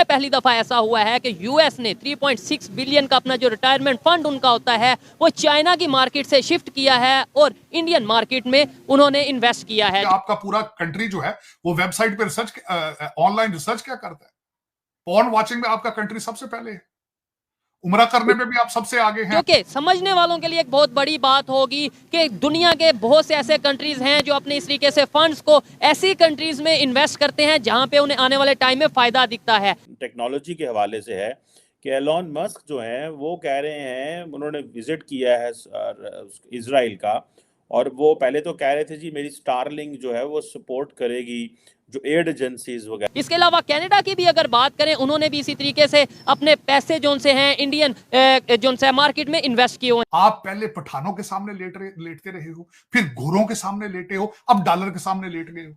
में पहली दफा ऐसा हुआ है कि यूएस ने 3.6 बिलियन का अपना जो रिटायरमेंट फंड उनका होता है वो चाइना की मार्केट से शिफ्ट किया है और इंडियन मार्केट में उन्होंने इन्वेस्ट किया है। आपका पूरा कंट्री जो है वो वेबसाइट पे रिसर्च, ऑनलाइन रिसर्च क्या करता है? पॉर्न वॉचिंग में आपका कंट्री सबसे पहले है, उम्रा करने में भी आप सबसे आगे हैं। क्योंकि समझने वालों के लिए एक बहुत बड़ी बात होगी कि दुनिया के बहुत से ऐसे कंट्रीज हैं जो अपने इस तरीके से फंड्स को ऐसी कंट्रीज में इन्वेस्ट करते हैं जहां पे उन्हें आने वाले टाइम में फायदा दिखता है। टेक्नोलॉजी के हवाले से है कि एलॉन मस्क जो हैं वो कह रहे हैं, उन्होंने विजिट किया है इजराइल का, और वो पहले तो कह रहे थे जी मेरी स्टारलिंक जो है वो सपोर्ट करेगी जो एड एजेंसीज वगैरह। इसके अलावा कनाडा की भी अगर बात करें, उन्होंने भी इसी तरीके से अपने पैसे जो से हैं इंडियन जो से मार्केट में इन्वेस्ट किए हुए। आप पहले पठानों के सामने लेटते रहे हो, फिर घोरों के सामने लेटे हो, अब डॉलर के सामने लेट गए हो,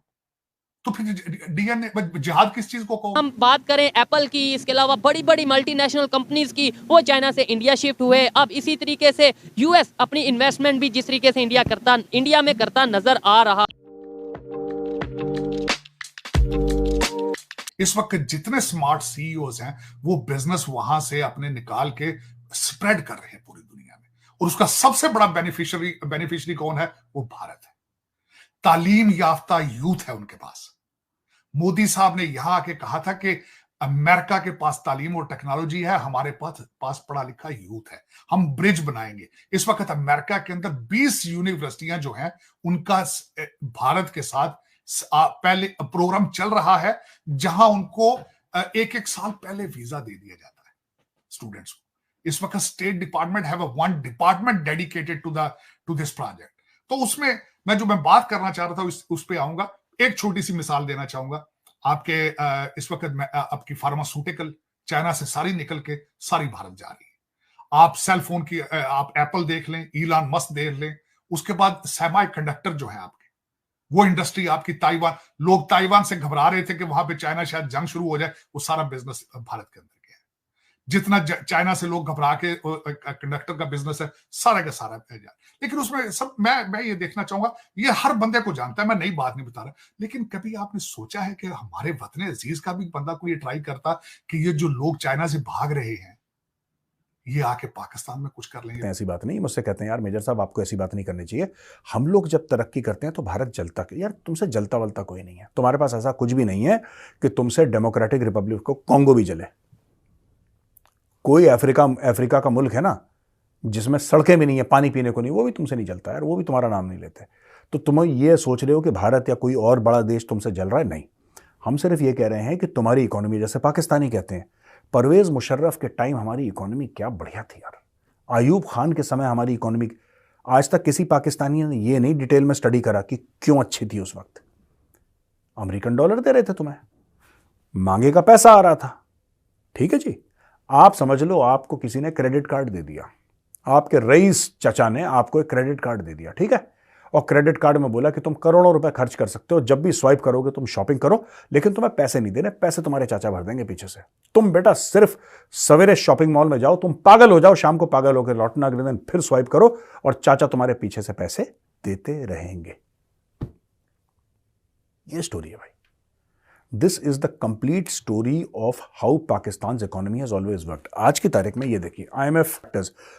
तो फिर डीएनए जिहाद किस चीज को कहो? हम बात करें एप्पल की, इसके अलावा बड़ी बड़ी मल्टीनेशनल कंपनीज की, वो चाइना से इंडिया शिफ्ट हुए। अब इसी तरीके से यूएस अपनी इन्वेस्टमेंट भी जिस तरीके से इंडिया में करता नजर आ रहा। इस वक्त जितने स्मार्ट सीईओज हैं वो बिजनेस वहां से अपने निकाल के स्प्रेड कर रहे हैं पूरी दुनिया में, और उसका सबसे बड़ा बेनिफिशियरी कौन है? वो भारत है। तालीम याफ्ता यूथ है उनके पास। मोदी साहब ने यहां आके कहा था कि अमेरिका के पास तालीम और टेक्नोलॉजी है, हमारे पास पढ़ा लिखा यूथ है, हम ब्रिज बनाएंगे। इस वक्त अमेरिका के अंदर 20 यूनिवर्सिटियां जो हैं उनका भारत के साथ पहले प्रोग्राम चल रहा है, जहां उनको एक एक साल पहले वीजा दे दिया जाता है स्टूडेंट्स को। इस वक्त state department have one department dedicated to this project. तो उसमें मैं बात करना चाह रहा था उस पे आऊंगा। एक छोटी सी मिसाल देना चाहूंगा आपके, इस वक्त आपकी फार्मास्यूटिकल चाइना से सारी निकल के सारी भारत जा रही है। आप सेल फोन की आप एप्पल देख लें, इलॉन मस्क देख लें, उसके बाद सेमी कंडक्टर जो है आपके, वो इंडस्ट्री आपकी ताइवान, लोग ताइवान से घबरा रहे थे कि वहां पे चाइना शायद जंग शुरू हो जाए, वो सारा बिजनेस भारत के अंदर गया है। जितना चाइना से लोग घबरा के कंडक्टर का बिजनेस है सारा का सारा जाए। लेकिन उसमें सब मैं ये देखना चाहूंगा, ये हर बंदे को जानता है, मैं नई बात नहीं बता रहा, लेकिन कभी आपने सोचा है कि हमारे वतन अजीज का भी बंदा कोई ट्राई करता कि ये जो लोग चाइना से भाग रहे हैं ये आके पाकिस्तान में कुछ कर लेंगे? ऐसी बात नहीं। मुझसे कहते हैं यार मेजर साहब आपको ऐसी बात नहीं करनी चाहिए, हम लोग जब तरक्की करते हैं तो भारत जलता। यार तुमसे जलता वलता कोई नहीं है, तुम्हारे पास ऐसा कुछ भी नहीं है कि तुमसे डेमोक्रेटिक रिपब्लिक को कॉन्गो भी जले। कोई अफ्रीका का मुल्क है ना जिसमें सड़कें भी नहीं है, पानी पीने को नहीं, वो भी तुमसे नहीं जलता यार, वो भी तुम्हारा नाम नहीं लेते। तो तुम ये सोच रहे हो कि भारत या कोई और बड़ा देश तुमसे जल रहा है? नहीं, हम सिर्फ ये कह रहे हैं कि तुम्हारी इकोनॉमी, जैसे पाकिस्तानी कहते हैं, परवेज मुशर्रफ के टाइम हमारी इकोनॉमी क्या बढ़िया थी यार, अयूब खान के समय हमारी इकोनॉमी, आज तक किसी पाकिस्तानी ने ये नहीं डिटेल में स्टडी करा कि क्यों अच्छी थी उस वक्त। अमेरिकन डॉलर दे रहे थे तुम्हें, मांगे का पैसा आ रहा था, ठीक है जी। आप समझ लो आपको किसी ने क्रेडिट कार्ड दे दिया, आपके रईस चाचा ने आपको एक क्रेडिट कार्ड दे दिया, ठीक है, और क्रेडिट कार्ड में बोला कि तुम करोड़ों रुपए खर्च कर सकते हो, जब भी स्वाइप करोगे तुम शॉपिंग करो, लेकिन तुम्हें पैसे नहीं देने, पैसे तुम्हारे चाचा भर देंगे पीछे से। तुम बेटा सिर्फ सवेरे शॉपिंग मॉल में जाओ, तुम पागल हो जाओ, शाम को पागल होकर लौटना, अगले दिन फिर स्वाइप करो और चाचा तुम्हारे पीछे से पैसे देते रहेंगे। ये स्टोरी है भाई। This is the complete story of how Pakistan economy has always worked. आज की तारीख में ये देखिए, IMF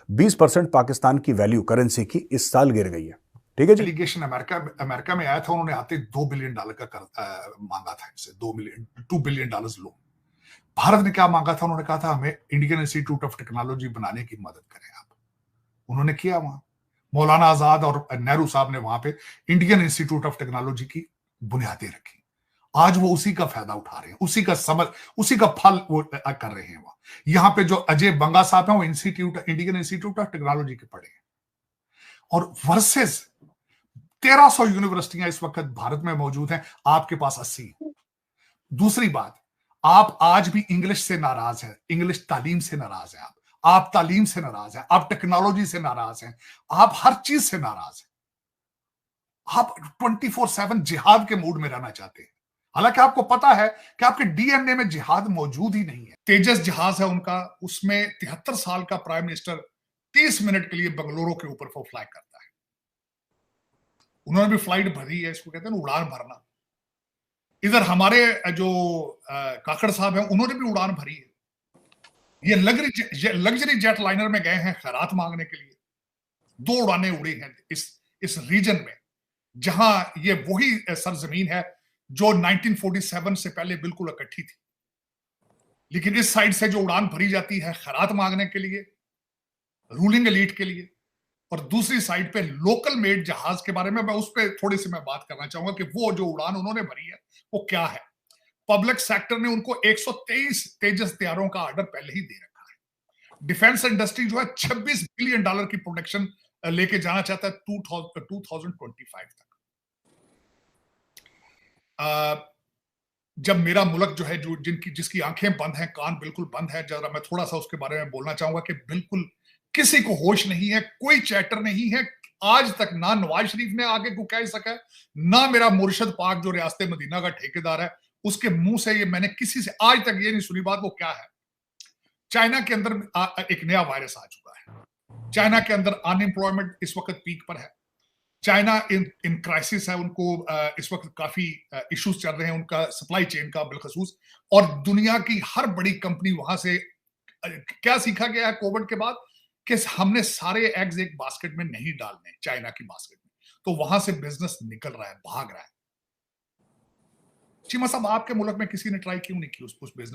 20% पाकिस्तान की वैल्यू करेंसी की इस साल गिर गई है, ठीक है जी। एलिगेशन अमेरिका में आया था, उन्होंने आते $2 बिलियन का मांगा था इनसे, $2 बिलियन लोन। भारत ने क्या मांगा था? उन्होंने कहा था हमें इंडियन इंस्टीट्यूट ऑफ टेक्नोलॉजी बनाने की मदद करें आप। उन्होंने किया, वहां मौलाना आजाद और नेहरू साहब ने वहां पे इंडियन इंस्टीट्यूट ऑफ टेक्नोलॉजी की बुनियादें रखी। आज वो उसी का फायदा उठा रहे हैं, उसी का फल वो कर रहे हैं। वहां यहां पे जो अजय बंगा साहब हैं वो इंडियन इंस्टीट्यूट ऑफ टेक्नोलॉजी के पढ़े हैं, और वर्सेस 1300 यूनिवर्सिटियां इस वक्त भारत में मौजूद हैं, आपके पास 80। दूसरी बात, आप आज भी इंग्लिश से नाराज हैं, इंग्लिश तालीम से नाराज हैं, आप तालीम से नाराज हैं, आप टेक्नोलॉजी से नाराज हैं, आप हर चीज से नाराज हैं। आप 24/7 जिहाद के मूड में रहना चाहते हैं, हालांकि आपको पता है कि आपके डीएनए में जिहाद मौजूद ही नहीं है। तेजस जहाज है उनका, उसमें 73 साल का प्राइम मिनिस्टर 30 मिनट के लिए बंगलोरों के ऊपर फ्लाई करता है। उन्होंने भी फ्लाइट भरी है, इसको कहते हैं उड़ान भरना। इधर हमारे जो काकड़ साहब हैं उन्होंने भी उड़ान भरी है। ये लग्जरी जेट लाइनर में गए हैं खैरात मांगने के लिए। 2 उड़ानें उड़ी हैं इस रीजन में, जहां ये वही सरजमीन है जो 1947 से पहले बिल्कुल इकट्ठी थी। लेकिन इस साइड से जो उड़ान भरी जाती है खैरात मांगने के लिए, रूलिंग एलीट के लिए, और दूसरी साइड पे लोकल मेड जहाज के बारे में मैं उस पर थोड़ी सी मैं बात करना चाहूंगा कि वो जो उड़ान उन्होंने भरी है वो क्या है। पब्लिक सेक्टर ने उनको 123 तेजस तैयारों का ऑर्डर पहले ही दे रखा है। डिफेंस इंडस्ट्री जो है $26 बिलियन की प्रोडक्शन लेके जाना चाहता है 2025 तक। जब मेरा मुल्क जो है जो जिसकी आंखें बंद हैं, कान बिल्कुल बंद है, जरा मैं थोड़ा सा उसके बारे में बोलना चाहूंगा कि बिल्कुल किसी को होश नहीं है, कोई चैटर नहीं है। आज तक ना नवाज शरीफ ने आगे को कह सका, ना मेरा मुर्शद पाक जो रियासत मदीना का ठेकेदार है उसके मुंह से ये मैंने किसी से आज तक ये नहीं सुनी बात। वो क्या है? चाइना के अंदर एक नया वायरस आ चुका है। चाइना के अंदर अनएम्प्लॉयमेंट इस वक्त पीक पर है। चाइना इन क्राइसिस है, उनको इस वक्त काफी इश्यूज चल रहे हैं उनका सप्लाई चेन का बिलखसूस। और दुनिया की हर बड़ी कंपनी वहां से क्या सीखा गया है कोविड के बाद कि हमने सारे एग्स एक बास्केट में नहीं डालने, चाइना की बास्केट में। तो वहां से बिजनेस निकल रहा है, भाग रहा है। चीमा साहब, आपके मुल्क में किसी ने ट्राई क्यों नहीं की उस बिजनेस